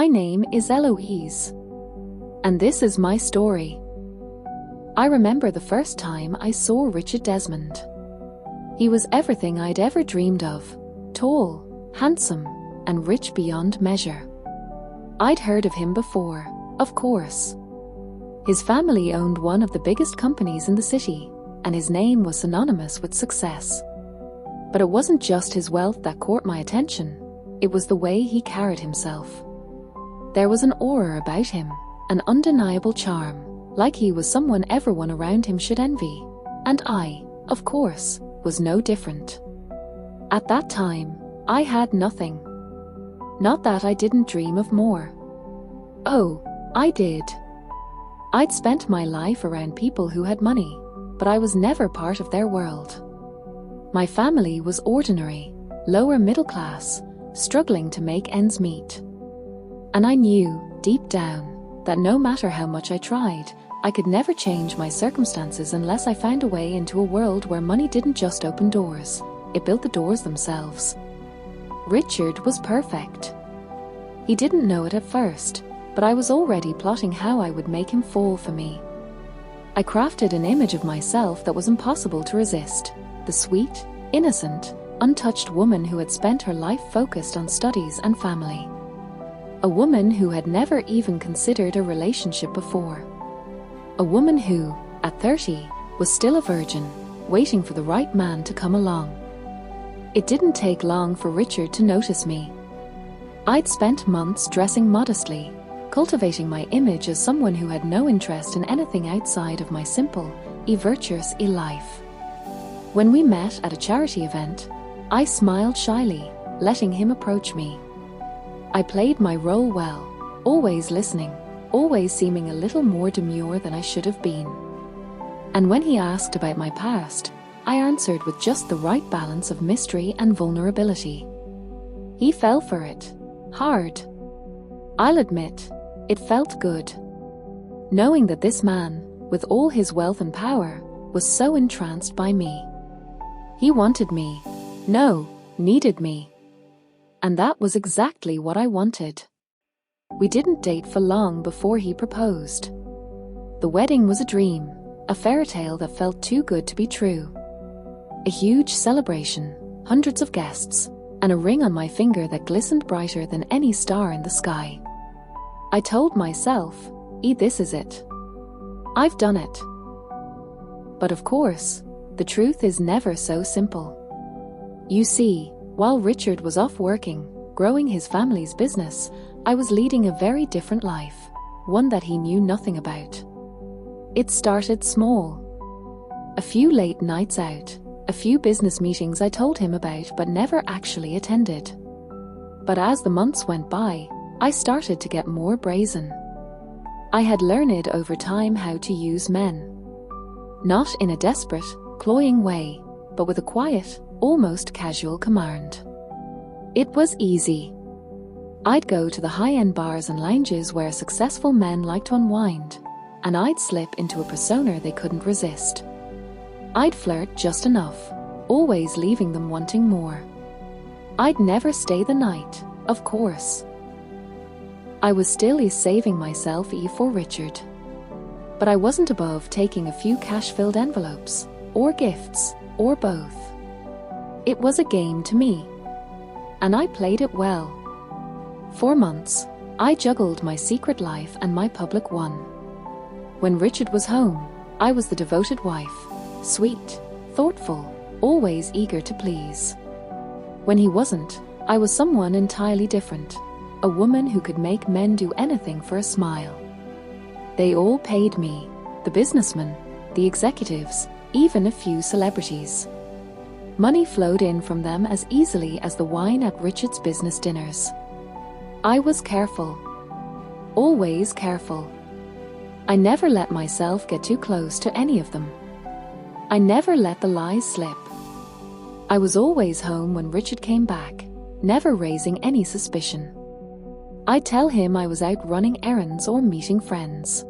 My name is Eloise. And this is my story. I remember the first time I saw Richard Desmond. He was everything I'd ever dreamed of. Tall, handsome, and rich beyond measure. I'd heard of him before, of course. His family owned one of the biggest companies in the city, and his name was synonymous with success. But it wasn't just his wealth that caught my attention, it was the way he carried himself. There was an aura about him, an undeniable charm, like he was someone everyone around him should envy. And I, of course, was no different. At that time, I had nothing. Not that I didn't dream of more. Oh, I did. I'd spent my life around people who had money, but I was never part of their world. My family was ordinary, lower middle class, struggling to make ends meet. And I knew, deep down, that no matter how much I tried, I could never change my circumstances unless I found a way into a world where money didn't just open doors, it built the doors themselves. Richard was perfect. He didn't know it at first, but I was already plotting how I would make him fall for me. I crafted an image of myself that was impossible to resist, the sweet, innocent, untouched woman who had spent her life focused on studies and family. A woman who had never even considered a relationship before. A woman who, at 30, was still a virgin, waiting for the right man to come along. It didn't take long for Richard to notice me. I'd spent months dressing modestly, cultivating my image as someone who had no interest in anything outside of my simple, virtuous life. When we met at a charity event, I smiled shyly, letting him approach me. I played my role well, always listening, always seeming a little more demure than I should have been. And when he asked about my past, I answered with just the right balance of mystery and vulnerability. He fell for it, hard. I'll admit, it felt good. Knowing that this man, with all his wealth and power, was so entranced by me. He wanted me. No, needed me. And that was exactly what I wanted. We didn't date for long before he proposed. The wedding was a dream, a fairy tale that felt too good to be true. A huge celebration, hundreds of guests, and a ring on my finger that glistened brighter than any star in the sky. I told myself, this is it. I've done it. But of course, the truth is never so simple. You see, while Richard was off working, growing his family's business, I was leading a very different life, one that he knew nothing about. It started small. A few late nights out, a few business meetings I told him about but never actually attended. But as the months went by, I started to get more brazen. I had learned over time how to use men. Not in a desperate, cloying way, but with a quiet, almost casual command. It was easy. I'd go to the high-end bars and lounges where successful men like to unwind, and I'd slip into a persona they couldn't resist. I'd flirt just enough, always leaving them wanting more. I'd never stay the night, of course. I was still saving myself for Richard. But I wasn't above taking a few cash-filled envelopes, or gifts, or both. It was a game to me. And I played it well. For months, I juggled my secret life and my public one. When Richard was home, I was the devoted wife, sweet, thoughtful, always eager to please. When he wasn't, I was someone entirely different, a woman who could make men do anything for a smile. They all paid me, the businessmen, the executives, even a few celebrities. Money flowed in from them as easily as the wine at Richard's business dinners. I was careful. Always careful. I never let myself get too close to any of them. I never let the lies slip. I was always home when Richard came back, never raising any suspicion. I'd tell him I was out running errands or meeting friends.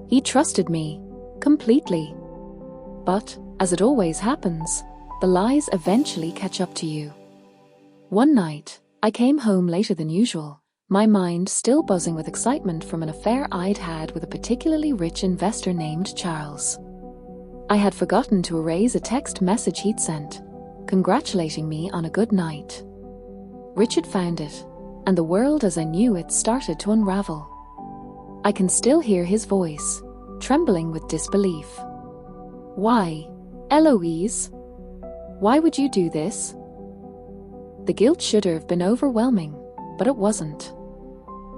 He trusted me, completely. But, as it always happens, the lies eventually catch up to you. One night, I came home later than usual, my mind still buzzing with excitement from an affair I'd had with a particularly rich investor named Charles. I had forgotten to erase a text message he'd sent, congratulating me on a good night. Richard found it, and the world as I knew it started to unravel. I can still hear his voice, trembling with disbelief. "Why, Eloise? Why would you do this?" The guilt should have been overwhelming, but it wasn't.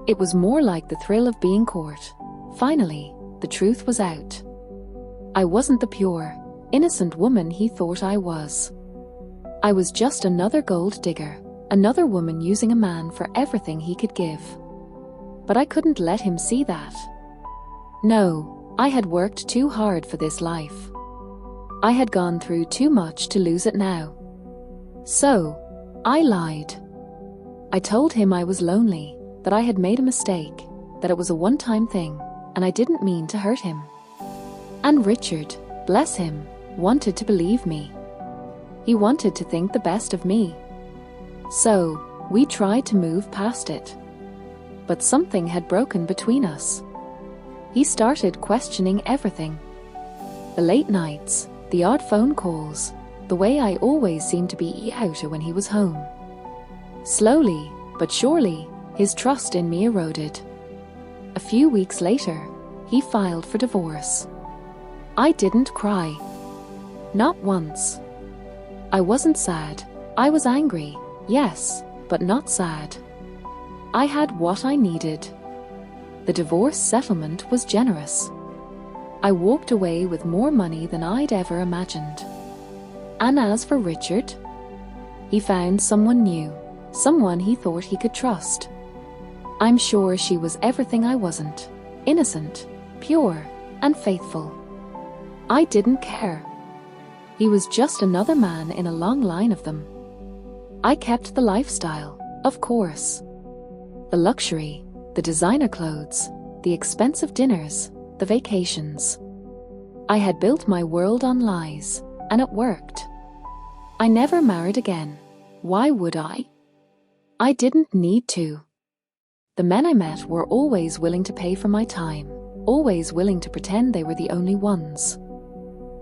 It was more like the thrill of being caught. Finally, the truth was out. I wasn't the pure, innocent woman he thought I was. I was just another gold digger, another woman using a man for everything he could give. But I couldn't let him see that. No, I had worked too hard for this life. I had gone through too much to lose it now. So, I lied. I told him I was lonely, that I had made a mistake, that it was a one-time thing, and I didn't mean to hurt him. And Richard, bless him, wanted to believe me. He wanted to think the best of me. So, we tried to move past it. But something had broken between us. He started questioning everything. The late nights, the odd phone calls, the way I always seemed to be out when he was home. Slowly, but surely, his trust in me eroded. A few weeks later, he filed for divorce. I didn't cry. Not once. I wasn't sad. I was angry, yes, but not sad. I had what I needed. The divorce settlement was generous. I walked away with more money than I'd ever imagined. And as for Richard, he found someone new, someone he thought he could trust. I'm sure she was everything I wasn't: innocent, pure, and faithful. I didn't care. He was just another man in a long line of them. I kept the lifestyle, of course. The luxury, the designer clothes, the expensive dinners, the vacations. I had built my world on lies, and it worked. I never married again. Why would I? I didn't need to. The men I met were always willing to pay for my time, always willing to pretend they were the only ones.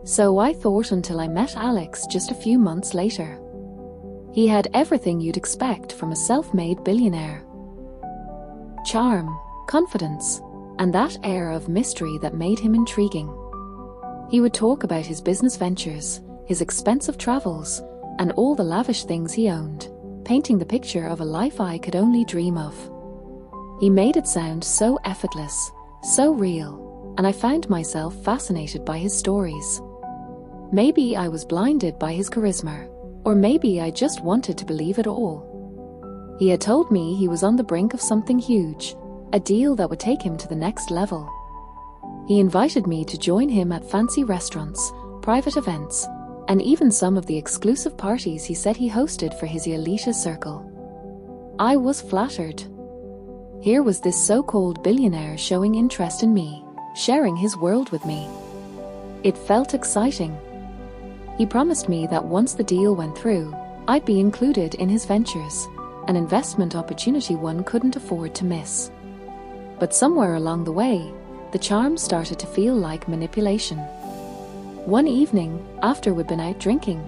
So I thought until I met Alex just a few months later. He had everything you'd expect from a self-made billionaire. Charm, confidence, and that air of mystery that made him intriguing. He would talk about his business ventures, his expensive travels, and all the lavish things he owned, painting the picture of a life I could only dream of. He made it sound so effortless, so real, and I found myself fascinated by his stories. Maybe I was blinded by his charisma, or maybe I just wanted to believe it all. He had told me he was on the brink of something huge, a deal that would take him to the next level. He invited me to join him at fancy restaurants, private events, and even some of the exclusive parties he said he hosted for his elite circle. I was flattered. Here was this so-called billionaire showing interest in me, sharing his world with me. It felt exciting. He promised me that once the deal went through, I'd be included in his ventures, an investment opportunity one couldn't afford to miss. But somewhere along the way, the charm started to feel like manipulation. One evening, after we'd been out drinking,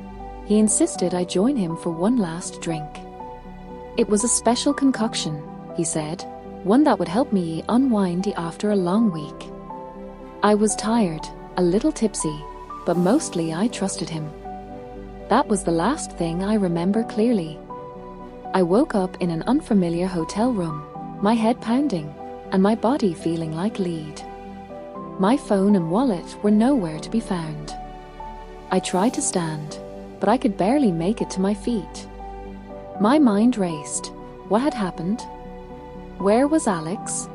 he insisted I join him for one last drink. It was a special concoction, he said, one that would help me unwind after a long week. I was tired, a little tipsy, but mostly I trusted him. That was the last thing I remember clearly. I woke up in an unfamiliar hotel room, my head pounding, and my body feeling like lead. My phone and wallet were nowhere to be found. I tried to stand, but I could barely make it to my feet. My mind raced. What had happened? Where was Alex?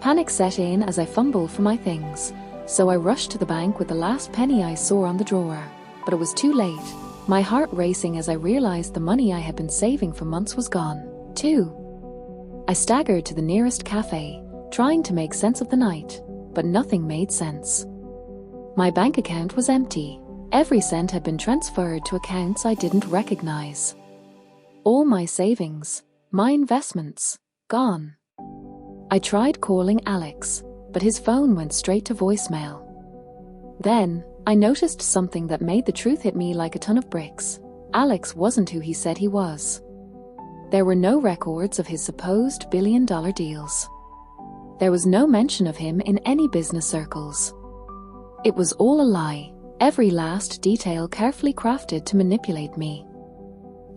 Panic set in as I fumbled for my things, so I rushed to the bank with the last penny I saw on the drawer, but it was too late, my heart racing as I realized the money I had been saving for months was gone, too. I staggered to the nearest cafe, trying to make sense of the night, but nothing made sense. My bank account was empty. Every cent had been transferred to accounts I didn't recognize. All my savings, my investments, Gone. I tried calling Alex, but his phone went straight to voicemail. Then, I noticed something that made the truth hit me like a ton of bricks. Alex wasn't who he said he was. There were no records of his supposed billion-dollar deals. There was no mention of him in any business circles. It was all a lie, every last detail carefully crafted to manipulate me.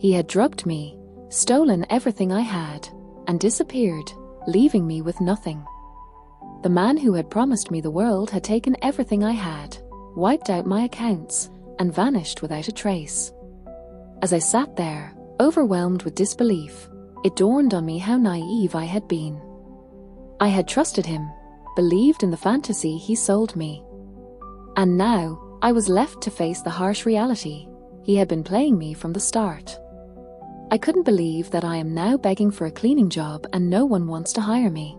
He had drugged me, stolen everything I had, and disappeared, leaving me with nothing. The man who had promised me the world had taken everything I had, wiped out my accounts, and vanished without a trace. As I sat there, overwhelmed with disbelief, it dawned on me how naive I had been. I had trusted him, believed in the fantasy he sold me. And now, I was left to face the harsh reality. He had been playing me from the start. I couldn't believe that I am now begging for a cleaning job and no one wants to hire me.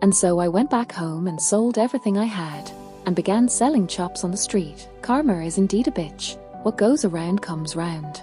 And so I went back home and sold everything I had, and began selling chops on the street. Karma is indeed a bitch. What goes around comes round.